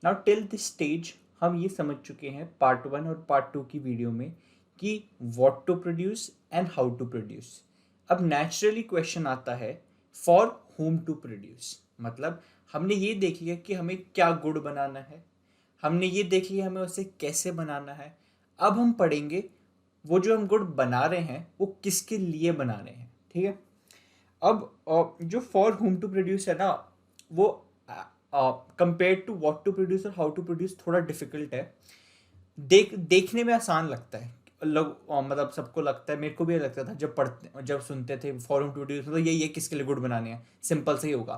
Now till this stage हम ये समझ चुके हैं पार्ट 1 और पार्ट 2 की वीडियो में कि what to produce and how to produce. अब नेचुरली क्वेश्चन आता है फॉर whom टू प्रोड्यूस। मतलब हमने ये देख लिया कि हमें क्या गुड बनाना है, हमने ये देख लिया हमें उसे कैसे बनाना है। अब हम पढ़ेंगे वो जो हम गुड बना रहे हैं वो किसके लिए बना रहे हैं। ठीक है। अब जो फॉर होम टू प्रोड्यूस है ना, वो compare to what to produce और हाउ टू प्रोड्यूस थोड़ा डिफिकल्ट है। देखने में आसान लगता है, लोग मतलब सबको लगता है, मेरे को भी लगता था जब सुनते थे फॉर होम टू प्रोड्यूस मतलब यही है किसके लिए गुड बनाने हैं, सिंपल से ही होगा।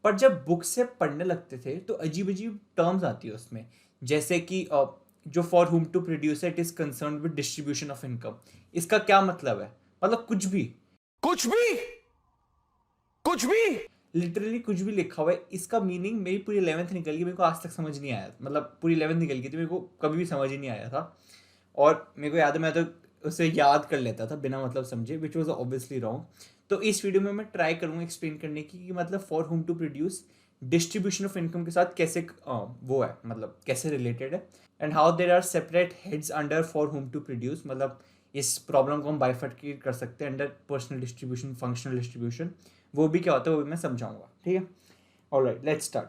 पर जब बुक से पढ़ने लगते थे तो अजीब अजीब टर्म्स आती है उसमें, जैसे कि जो for whom to produce it is concern with distribution of income. इसका क्या मतलब है? मतलब कुछ भी कुछ भी कुछ भी लिटरली कुछ भी लिखा हुआ है। इसका मीनिंग मेरी पूरी 11th निकल गई, मेरे को आज तक समझ नहीं आया। मतलब पूरी 11th निकल गई थी, मेरे को कभी भी समझ ही नहीं आया था। और मेरे को याद है मैं तो उसे याद कर लेता था बिना मतलब समझे, विच वॉज ऑब्वियसली रॉन्ग। तो इस वीडियो में मैं ट्राई करूँगा एक्सप्लेन करने की कि मतलब for whom to produce distribution of income के साथ कैसे वो है, मतलब कैसे रिलेटेड है, and how there are separate heads under for whom to produce. मतलब इस प्रॉब्लम को हम बाइफर्केट कर सकते हैं under personal distribution, functional distribution. वो भी क्या होता है वो भी मैं समझाऊंगा। ठीक है। Alright, let's start.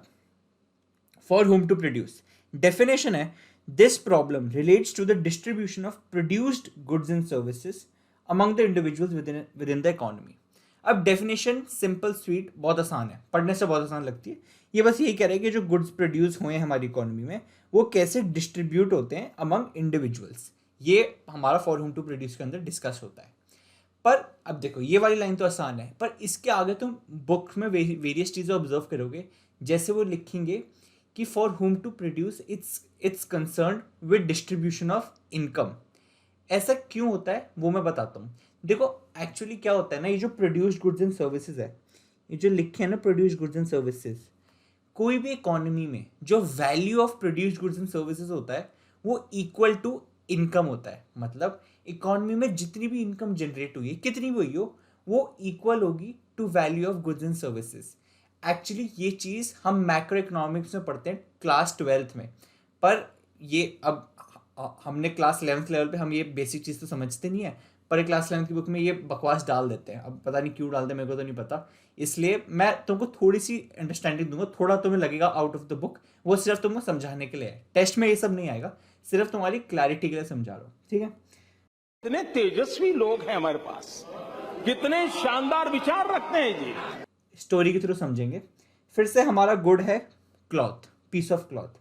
For whom to produce definition है, this problem relates to the distribution of produced goods and services among the individuals within the economy. अब डेफिनेशन सिंपल स्वीट, बहुत आसान है, पढ़ने से बहुत आसान लगती है। ये बस यही कह रहे हैं कि जो गुड्स प्रोड्यूस हुए हैं हमारी इकोनॉमी में वो कैसे डिस्ट्रीब्यूट होते हैं अमंग इंडिविजुअल्स। ये हमारा फॉर होम टू प्रोड्यूस के अंदर डिस्कस होता है। पर अब देखो ये वाली लाइन तो आसान है, पर इसके आगे तुम बुक में वेरियस चीज़ें ऑब्जर्व करोगे। जैसे वो लिखेंगे कि for whom to produce it's concern with distribution of income. ऐसा क्यों होता है वो मैं बताता हूँ। देखो एक्चुअली क्या होता है ना, ये जो प्रोड्यूस्ड गुड्स एंड सर्विसेज है, ये जो लिखे हैं ना प्रोड्यूस्ड गुड्स एंड सर्विसेज, कोई भी इकोनॉमी में जो value of produced goods and services होता है वो इक्वल टू इनकम होता है। मतलब इकोनॉमी में जितनी भी इनकम जनरेट हुई है, कितनी भी हुई हो, वो इक्वल होगी to value of goods and services. Actually ये चीज़ हम मैक्रो इकोनॉमिक्स में पढ़ते हैं क्लास 12th में। पर ये अब हमने क्लास 11th लेवल पे हम ये बेसिक चीज़ तो समझते नहीं है, पर क्लास 11th की बुक में ये बकवास डाल देते हैं। अब पता नहीं क्यों डालते हैं, मेरे को तो नहीं पता। इसलिए मैं तुमको थोड़ी सी अंडरस्टैंडिंग दूंगा, थोड़ा तुम्हें लगेगा आउट ऑफ द बुक, वो सिर्फ तुमको समझाने के लिए है। टेस्ट में ये सब नहीं आएगा, सिर्फ तुम्हारी क्लैरिटी के लिए समझा रहा हूँ। ठीक है। कितने तेजस्वी लोग हैं हमारे पास, कितने शानदार विचार रखते हैं जी। स्टोरी के थ्रू समझेंगे। फिर से हमारा गुड है क्लॉथ, पीस ऑफ क्लॉथ।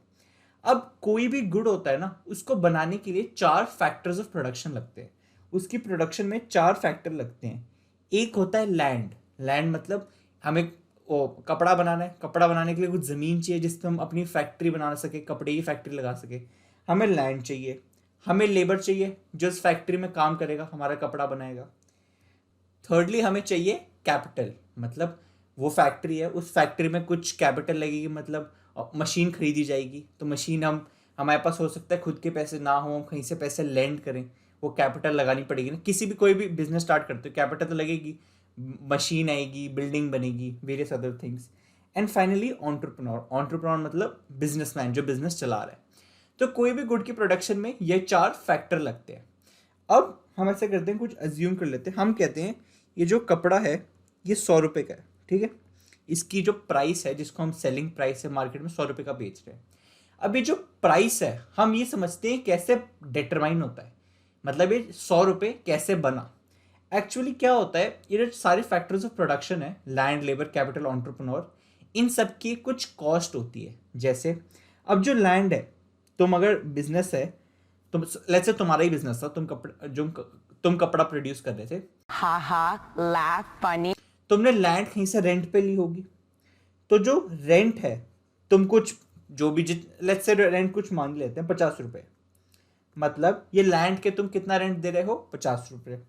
अब कोई भी गुड होता है ना, उसको बनाने के लिए 4 फैक्टर्स ऑफ प्रोडक्शन लगते हैं। उसकी प्रोडक्शन में 4 फैक्टर लगते हैं। एक होता है लैंड। लैंड मतलब हमें कपड़ा बनाना है, कपड़ा बनाने के लिए कुछ ज़मीन चाहिए जिससे हम अपनी फैक्ट्री बना सके, कपड़े की फैक्ट्री लगा सके। हमें लैंड चाहिए, हमें लेबर चाहिए जो इस फैक्ट्री में काम करेगा, हमारा कपड़ा बनाएगा। थर्डली हमें चाहिए कैपिटल, मतलब वो फैक्ट्री है, उस फैक्ट्री में कुछ कैपिटल लगेगी, मतलब मशीन खरीदी जाएगी। तो मशीन हमारे पास हो सकता है खुद के पैसे ना हो, हम कहीं से पैसे लेंड करें, वो कैपिटल लगानी पड़ेगी ना। किसी भी कोई भी बिजनेस स्टार्ट करते हो कैपिटल तो लगेगी, मशीन आएगी, बिल्डिंग बनेगी, various other things. And finally entrepreneur. Entrepreneur मतलब बिजनेसमैन जो बिजनेस चला रहा है। तो कोई भी गुड की प्रोडक्शन में ये 4 फैक्टर लगते हैं। अब हम ऐसा करते हैं, कुछ अज्यूम कर लेते हैं। हम कहते हैं ये जो कपड़ा है ये 100 रुपये का है। ठीक है। इसकी जो प्राइस है, जिसको हम सेलिंग प्राइस है मार्केट में 100 रुपये का बेच रहे हैं। अब ये जो प्राइस है हम ये समझते हैं कैसे डिटरमाइन होता है, मतलब ये 100 रुपये कैसे बना। एक्चुअली क्या होता है, ये जो सारे फैक्टर्स ऑफ प्रोडक्शन है, लैंड, लेबर, कैपिटल, एंटरप्रेन्योर, इन सब की कुछ कॉस्ट होती है। जैसे अब जो लैंड है, तुम अगर बिजनेस है, तुम लेट्स से तुम्हारा ही बिजनेस था, तुम कपड़ा प्रोड्यूस कर रहे थे, हा हा laugh funny तुमने लैंड कहीं से रेंट पे ली होगी। तो जो रेंट है, तुम कुछ जो भी लेट्स से रेंट कुछ मान लेते हैं 50 रुपये। मतलब ये लैंड के तुम कितना रेंट दे रहे हो? 50 रुपये।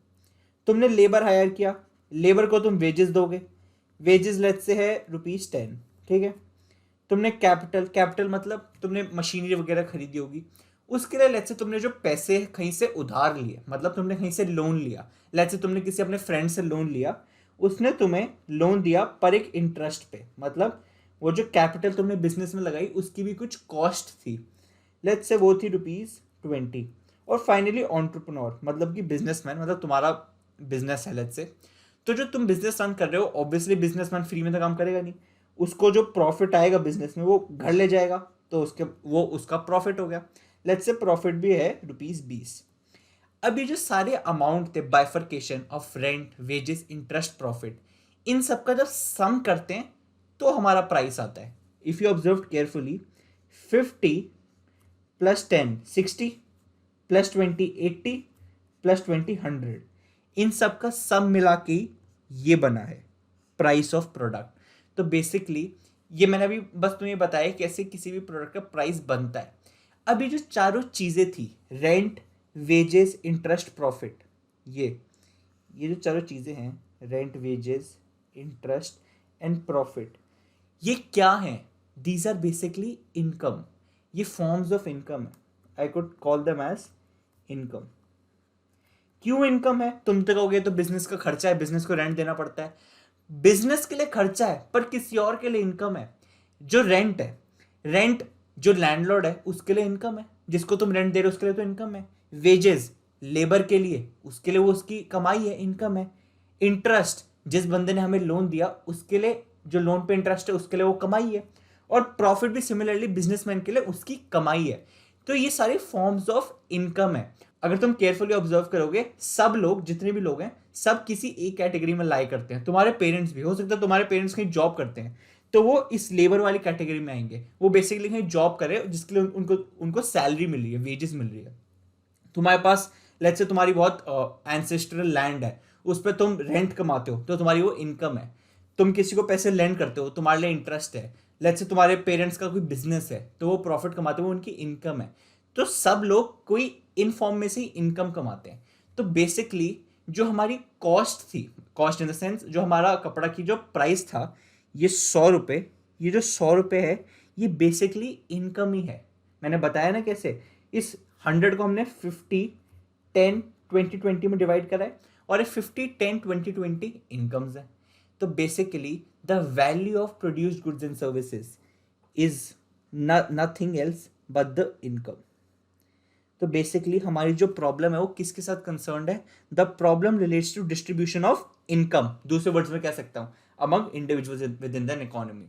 तुमने लेबर हायर किया, लेबर को तुम वेजेस दोगे, वेजेस लेट्स से है ₹10। ठीक है। तुमने कैपिटल मतलब तुमने मशीनरी वगैरह खरीदी होगी, उसके लिए लेट्स से तुमने जो पैसे कहीं से उधार लिए, मतलब तुमने कहीं से लोन लिया, लेट्स से तुमने किसी अपने फ्रेंड से लोन लिया, उसने तुम्हें लोन दिया पर एक इंटरेस्ट पे, मतलब वो जो कैपिटल तुमने बिजनेस में लगाई उसकी भी कुछ कॉस्ट थी, लेट्स से वो थी ₹20। और फाइनली एंटरप्रेन्योर मतलब कि बिजनेसमैन, मतलब तुम्हारा बिजनेस है लेट्स से, तो जो तुम बिजनेस रन कर रहे हो ऑब्वियसली बिजनेसमैन फ्री में तो काम करेगा नहीं, उसको जो प्रॉफिट आएगा बिजनेस में वो घर ले जाएगा, तो उसका प्रॉफिट हो गया। लेट्स से प्रॉफिट भी है ₹20। अब ये जो सारे अमाउंट थे bifurcation of rent, wages, interest, profit, इन सब का जब सम करते हैं तो हमारा प्राइस आता है। इफ यू ऑब्जर्व केयरफुली, 50 + 10 60 + 20 80 + 20 100, इन सब का सम मिला के ये बना है प्राइस ऑफ प्रोडक्ट। तो बेसिकली ये मैंने अभी बस तुम्हें बताया कैसे किसी भी प्रोडक्ट का प्राइस बनता है। अब ये जो चारों चीज़ें थी, रेंट, वेजेस, इंटरेस्ट, प्रॉफिट, ये जो चारों चीज़ें हैं, rent, wages, interest and profit, ये क्या हैं? These are basically income. ये फॉर्म्स ऑफ इनकम है। I could call them as income. क्यों इनकम है? तुम तो कहोगे तो बिजनेस का खर्चा है, बिजनेस को रेंट देना पड़ता है। बिजनेस के लिए खर्चा है पर किसी और के लिए इनकम है। जो रेंट है, रेंट जो लैंडलॉर्ड है उसके लिए इनकम है, जिसको तुम रेंट दे रहे हो उसके लिए तो इनकम है। वेजेस लेबर के लिए, उसके लिए वो उसकी कमाई है, इनकम है। इंटरेस्ट जिस बंदे ने हमें लोन दिया उसके लिए, जो लोन पे इंटरेस्ट है उसके लिए वो कमाई है। और प्रॉफिट भी सिमिलरली बिजनेसमैन के लिए उसकी कमाई है। तो ये सारे फॉर्म्स ऑफ इनकम है। अगर तुम केयरफुली ऑब्जर्व करोगे, सब लोग, जितने भी लोग हैं, सब किसी एक कैटेगरी में लाई करते हैं। तुम्हारे पेरेंट्स भी, हो सकता है तुम्हारे पेरेंट्स कहीं जॉब करते हैं तो वो इस लेबर वाली कैटेगरी में आएंगे। वो बेसिकली कहीं जॉब करे जिसके लिए उनको सैलरी मिल रही है, वेजेस मिल रही है। तुम्हारे पास लेट्स से तुम्हारी बहुत एंसेस्ट्रल लैंड है, उस पर तुम रेंट कमाते हो तो तुम्हारी वो इनकम है। तुम किसी को पैसे लेंड करते हो, तुम्हारे लिए इंटरेस्ट है। लेट्स से तुम्हारे पेरेंट्स का कोई बिजनेस है तो वो प्रॉफिट कमाते हो, वो उनकी इनकम है। तो सब लोग कोई इन फॉर्म में से ही इनकम कमाते हैं। तो बेसिकली जो हमारी कॉस्ट थी, कॉस्ट इन द सेंस जो हमारा कपड़ा की जो प्राइस था, ये ₹100, ये जो ₹100 है ये बेसिकली इनकम ही है। मैंने बताया ना कैसे, इस 100 को हमने 50 10 20 20 में डिवाइड करा है और ये 50 10 20 20 इनकम्स है। तो basically the value of produced goods and services is nothing else but the income. तो बेसिकली हमारी जो प्रॉब्लम है वो किसके साथ कंसर्न्ड है? The problem relates to distribution of income. दूसरे वर्ड्स में कह सकता हूं, among individuals within the economy.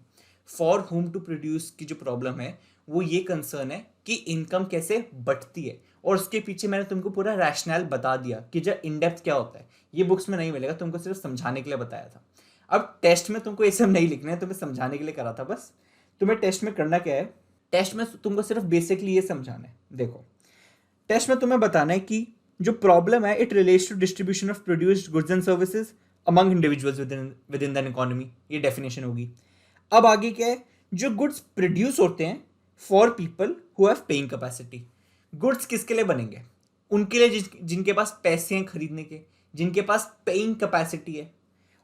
For whom to produce की जो प्रॉब्लम है वो ये कंसर्न है कि इनकम कैसे बढ़ती है। और उसके पीछे मैंने तुमको पूरा रैशनल बता दिया कि जो इन डेप्थ क्या होता है। ये बुक्स में नहीं मिलेगा, तुमको सिर्फ समझाने के लिए बताया था। अब टेस्ट में तुमको ये सब नहीं लिखना है, तुम्हें समझाने के लिए करा था बस। तुम्हें टेस्ट में करना क्या है? टेस्ट में तुमको सिर्फ बेसिकली ये समझाना है। देखो, टेस्ट में तुम्हें बताना है कि जो प्रॉब्लम है it relates to distribution of produced goods and services among individuals within the economy. ये डेफिनेशन होगी। अब आगे क्या है? जो गुड्स प्रोड्यूस होते हैं for people who have paying capacity. Goods किसके लिए बनेंगे? उनके लिए जिनके पास पैसे हैं खरीदने के, जिनके पास पेइंग कैपेसिटी है।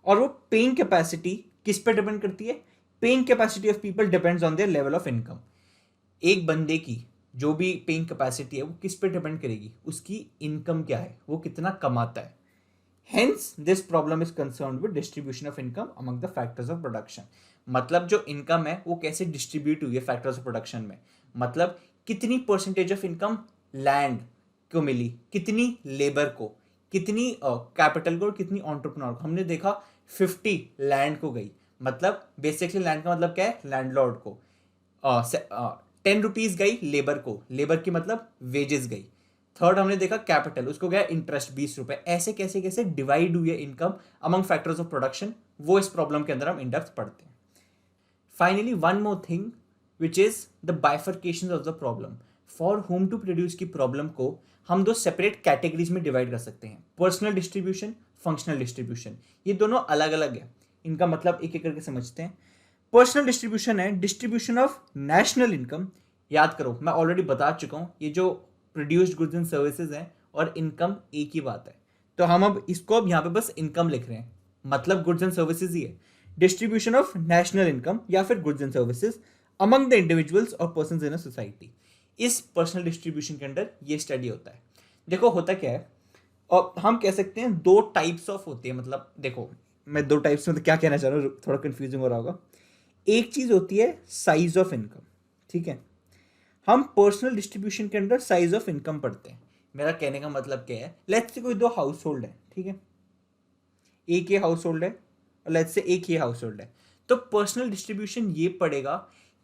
और वो पेइंग कैपेसिटी किस पे डिपेंड करती है? Paying capacity of people depends on their level of income. एक बंदे की जो भी पेइंग कैपेसिटी है वो किस पे डिपेंड करेगी? उसकी इनकम क्या है, वो कितना कमाता है। Hence this problem is concerned with distribution of income among the factors of production. मतलब जो इनकम है वो कैसे डिस्ट्रीब्यूट हुई है फैक्टर्स ऑफ प्रोडक्शन में। मतलब कितनी परसेंटेज ऑफ इनकम लैंड को मिली, कितनी लेबर को, कितनी कैपिटल को और कितनी एंटरप्रेन्योर को। हमने देखा 50 लैंड को गई। मतलब बेसिकली लैंड का मतलब क्या है? लैंडलॉर्ड को। 10 रुपीज गई लेबर को, लेबर की मतलब वेजेस गई। थर्ड हमने देखा कैपिटल, उसको गया इंटरेस्ट 20 रुपए। ऐसे कैसे कैसे डिवाइड हुई है income among factors of production, वो इस प्रॉब्लम के अंदर हम इन डेप्थ पढ़ते हैं। Finally one more thing which is the bifurcation of the problem. For whom to produce की प्रॉब्लम को हम दो सेपरेट कैटेगरीज में डिवाइड कर सकते हैं, पर्सनल डिस्ट्रीब्यूशन, फंक्शनल डिस्ट्रीब्यूशन। ये दोनों अलग अलग है, इनका मतलब एक एक करके समझते हैं। पर्सनल डिस्ट्रीब्यूशन है डिस्ट्रीब्यूशन ऑफ नेशनल इनकम। याद करो, मैं ऑलरेडी बता चुका हूं, ये जो प्रोड्यूस्ड गुड्स एंड सर्विसेज हैं और इनकम एक ही बात है। तो हम अब इसको अब यहाँ पे बस इनकम लिख रहे हैं, मतलब गुड्स एंड सर्विसेज ही है। डिस्ट्रीब्यूशन ऑफ नेशनल इनकम या फिर goods and services among the individuals और पर्संस इन अ सोसाइटी। इस पर्सनल डिस्ट्रीब्यूशन के अंदर ये स्टडी होता है। देखो होता क्या है, और हम कह सकते हैं दो टाइप्स ऑफ होती है। मतलब देखो, मैं दो टाइप्स में तो क्या कहना चाह रहा हूँ, थोड़ा कंफ्यूजिंग हो रहा होगा। एक चीज होती है साइज ऑफ इनकम, ठीक है। हम पर्सनल डिस्ट्रीब्यूशन के अंदर साइज ऑफ इनकम पढ़ते हैं। मेरा कहने का मतलब क्या है, लेट्स से कोई दो हाउस होल्ड है, ठीक है, एक ये हाउस होल्ड है और लेट्स से एक ये हाउस होल्ड है, तो पर्सनल डिस्ट्रीब्यूशन ये पड़ेगा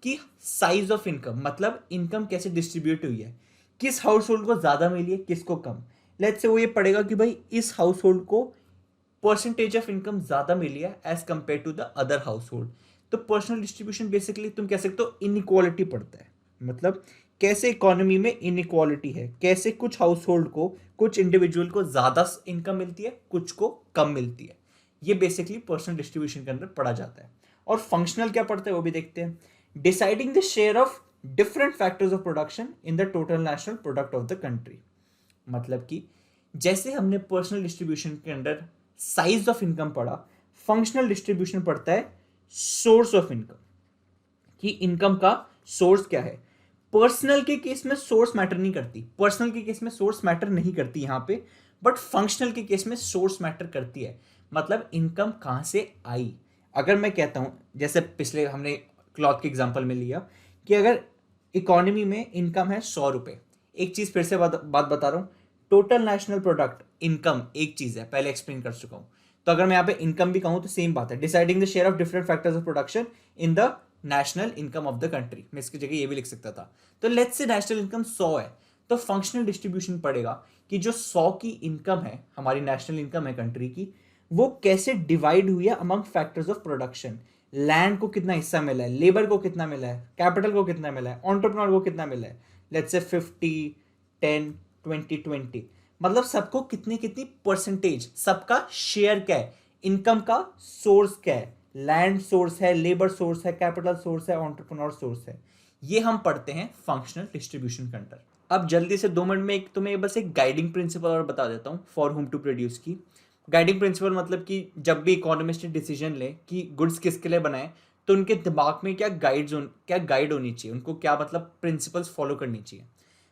कि साइज ऑफ इनकम, मतलब इनकम कैसे डिस्ट्रीब्यूट हुई है, किस हाउस होल्ड को ज्यादा मिली है किसको कम। लेट्स से वो ये पड़ेगा कि भाई इस हाउस होल्ड को परसेंटेज ऑफ इनकम ज्यादा मिली है as compare to the other household. तो पर्सनल डिस्ट्रीब्यूशन बेसिकली तुम कह सकते हो इनइक्वालिटी पड़ता है, मतलब कैसे इकोनॉमी में इनइक्वालिटी है, कैसे कुछ हाउस होल्ड को, कुछ इंडिविजुअल को ज्यादा इनकम मिलती है, कुछ को कम मिलती है। ये बेसिकली पर्सनल डिस्ट्रीब्यूशन के अंदर पढ़ा जाता है। और फंक्शनल क्या पढ़ता है वो भी देखते हैं। Deciding the share of different factors of production in the total national product of the country, मतलब कि जैसे हमने पर्सनल डिस्ट्रीब्यूशन के अंदर साइज ऑफ इनकम पढ़ा, फंक्शनल डिस्ट्रीब्यूशन पढ़ता है सोर्स ऑफ इनकम, कि इनकम का सोर्स क्या है। पर्सनल के केस में सोर्स मैटर नहीं करती, पर्सनल के केस में सोर्स मैटर नहीं करती यहां पे, बट फंक्शनल के केस में सोर्स मैटर करती है, मतलब इनकम कहां से आई। अगर मैं कहता हूं, जैसे पिछले हमने क्लॉथ के एग्जांपल में लिया कि अगर इकोनॉमी में इनकम है 100 रुपए, एक चीज फिर से बात बता रहा हूं, टोटल नेशनल प्रोडक्ट इनकम एक चीज है, पहले एक्सप्लेन कर चुका हूं। तो अगर मैं यहाँ पे इनकम भी कहूं तो सेम बात है, deciding the share of different factors of production in the national income of the country, मैं इसकी जगह ये भी लिख सकता था। तो लेट्स से नेशनल इनकम 100 है, तो फंक्शनल डिस्ट्रीब्यूशन पड़ेगा कि जो 100 की इनकम है, हमारी नेशनल इनकम है कंट्री की, वो कैसे डिवाइड हुई है among factors of production. Land को कितना हिस्सा मिला है, लेबर को कितना मिला है, कैपिटल को कितना मिला है, एंटरप्रेन्योर को कितना मिला है, लेट्स से 50 10 20 20, मतलब सबको कितनी कितनी परसेंटेज, सबका शेयर क्या है, इनकम का सोर्स क्या है, लैंड सोर्स है, लेबर सोर्स है, कैपिटल सोर्स है, एंटरप्रेन्योर सोर्स है। ये हम पढ़ते हैं फंक्शनल डिस्ट्रीब्यूशन के अंदर। अब जल्दी से 2 मिनट में तुम्हें बस एक गाइडिंग प्रिंसिपल और बता देता हूँ फॉर होम टू प्रोड्यूस की। गाइडिंग प्रिंसिपल मतलब कि जब भी इकोनॉमिस्ट डिसीजन ले कि गुड्स किसके लिए बनाए, तो उनके दिमाग में क्या गाइड होनी चाहिए, उनको क्या मतलब प्रिंसिपल्स फॉलो करनी चाहिए।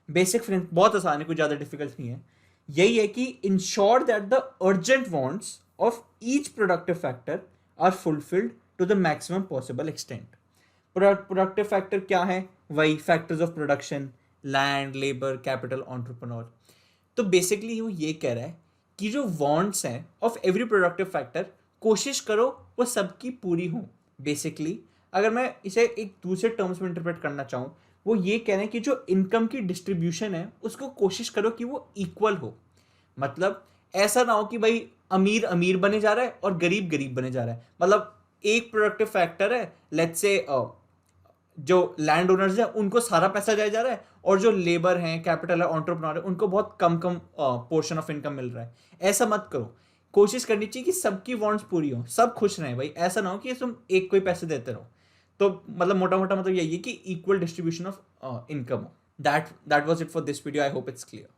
बेसिक बहुत आसान है, कुछ ज़्यादा डिफिकल्ट नहीं है। यही है कि ensure that the urgent wants of each productive factor are fulfilled to the maximum possible extent. Productive factor क्या है, वही factors of production, land, labour, capital, entrepreneur. तो बेसिकली वो ये कह रहा है कि जो वांट्स हैं ऑफ एवरी प्रोडक्टिव फैक्टर, कोशिश करो वो सबकी पूरी हो। बेसिकली अगर मैं इसे एक दूसरे टर्म्स में इंटरप्रेट करना चाहूँ, वो ये कह रहे हैं कि जो इनकम की डिस्ट्रीब्यूशन है उसको कोशिश करो कि वो इक्वल हो। मतलब ऐसा ना हो कि भाई अमीर अमीर बने जा रहा है और गरीब गरीब बने जा रहा है। मतलब एक प्रोडक्टिव फैक्टर है, लेट्स से जो लैंड ओनर्स हैं उनको सारा पैसा जाया जा रहा है, और जो लेबर हैं, कैपिटल है, एंटरप्रेन्योर है, उनको बहुत कम कम पोर्शन ऑफ इनकम मिल रहा है। ऐसा मत करो, कोशिश करनी चाहिए कि सबकी वांट्स पूरी हो, सब खुश रहें भाई। ऐसा ना हो कि तुम एक कोई पैसे देते रहो। तो मतलब मोटा मोटा मतलब यही है कि इक्वल डिस्ट्रीब्यूशन ऑफ इनकम हो। That was it for this video. I hope it's clear.